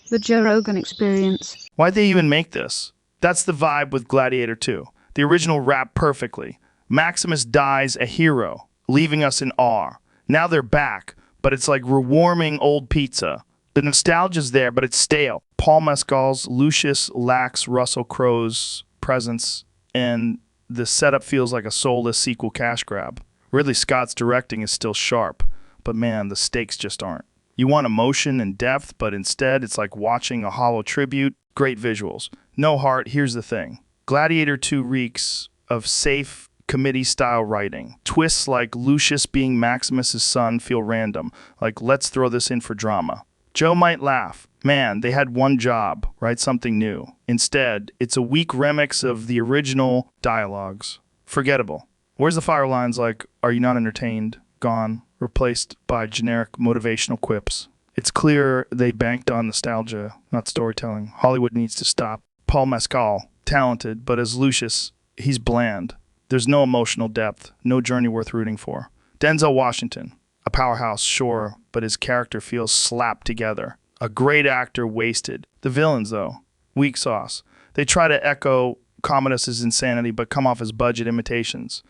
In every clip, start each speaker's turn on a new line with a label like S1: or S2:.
S1: The Joe Rogan Experience.
S2: Why'd they even make this? That's the vibe with Gladiator 2. The original wrapped perfectly. Maximus dies a hero, leaving us in awe. Now they're back, but it's like rewarming old pizza. The nostalgia's there, but it's stale. Paul Mescal's Lucius lacks Russell Crowe's presence, and the setup feels like a soulless sequel cash grab. Ridley Scott's directing is still sharp, but man, the stakes just aren't. You want emotion and depth, but instead it's like watching a hollow tribute. Great visuals. No heart. Here's the thing. Gladiator 2 reeks of safe committee-style writing. Twists like Lucius being Maximus's son feel random, like let's throw this in for drama. Joe might laugh. Man, they had one job, write something new. Instead, it's a weak remix of the original dialogues. Forgettable. Where's the fire lines like, are you not entertained? Gone. Replaced by generic motivational quips. It's clear they banked on nostalgia, not storytelling. Hollywood needs to stop. Paul Mescal, talented, but as Lucius, he's bland. There's no emotional depth, no journey worth rooting for. Denzel Washington, a powerhouse, sure, but his character feels slapped together. A great actor wasted. The villains, though, weak sauce. They try to echo Commodus's insanity, but come off as budget imitations.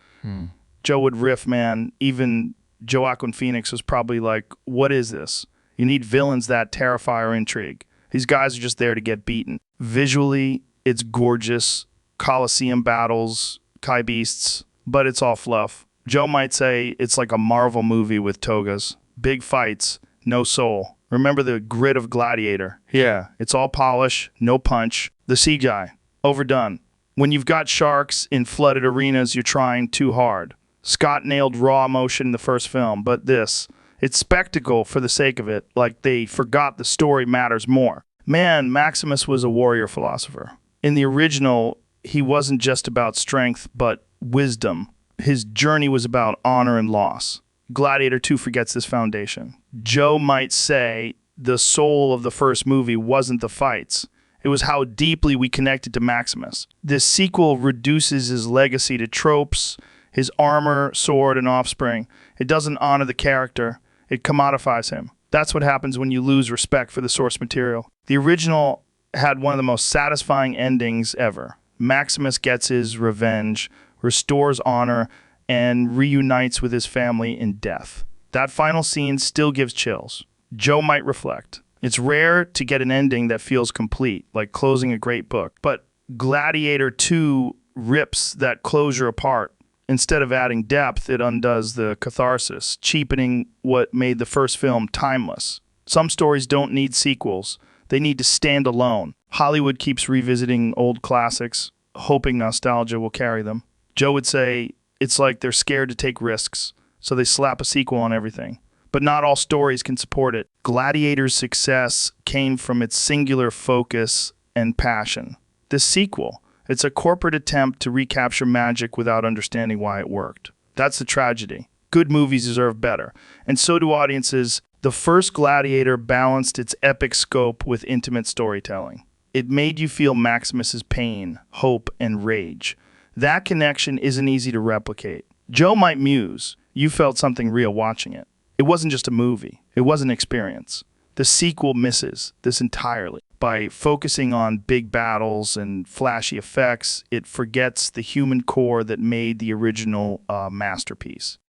S2: Joe would riff, man. Even Joaquin Phoenix was probably like, what is this? You need villains that terrify or intrigue. These guys are just there to get beaten. Visually, it's gorgeous. Colosseum battles, Kai beasts, but it's all fluff. Joe might say it's like a Marvel movie with togas. Big fights, no soul. Remember the grit of Gladiator. Yeah, it's all polish, no punch. The CGI, overdone. When you've got sharks in flooded arenas, you're trying too hard. Scott nailed raw emotion in the first film, but it's spectacle for the sake of it, like they forgot the story matters more. Man, Maximus was a warrior philosopher. In the original, he wasn't just about strength, but wisdom. His journey was about honor and loss. Gladiator 2 forgets this foundation. Joe might say the soul of the first movie wasn't the fights. It was how deeply we connected to Maximus. This sequel reduces his legacy to tropes, his armor, sword, and offspring. It doesn't honor the character. It commodifies him. That's what happens when you lose respect for the source material. The original had one of the most satisfying endings ever. Maximus gets his revenge, restores honor, and reunites with his family in death. That final scene still gives chills. Joe might reflect. It's rare to get an ending that feels complete, like closing a great book. But Gladiator 2 rips that closure apart. Instead of adding depth, it undoes the catharsis, cheapening what made the first film timeless. Some stories don't need sequels. They need to stand alone. Hollywood keeps revisiting old classics, hoping nostalgia will carry them. Joe would say it's like they're scared to take risks, so they slap a sequel on everything. But not all stories can support it. Gladiator's success came from its singular focus and passion. The sequel, it's a corporate attempt to recapture magic without understanding why it worked. That's the tragedy. Good movies deserve better, and so do audiences. The first Gladiator balanced its epic scope with intimate storytelling. It made you feel Maximus's pain, hope, and rage. That connection isn't easy to replicate. Joe might muse, you felt something real watching it. It wasn't just a movie. It was an experience. The sequel misses this entirely. By focusing on big battles and flashy effects, it forgets the human core that made the original masterpiece.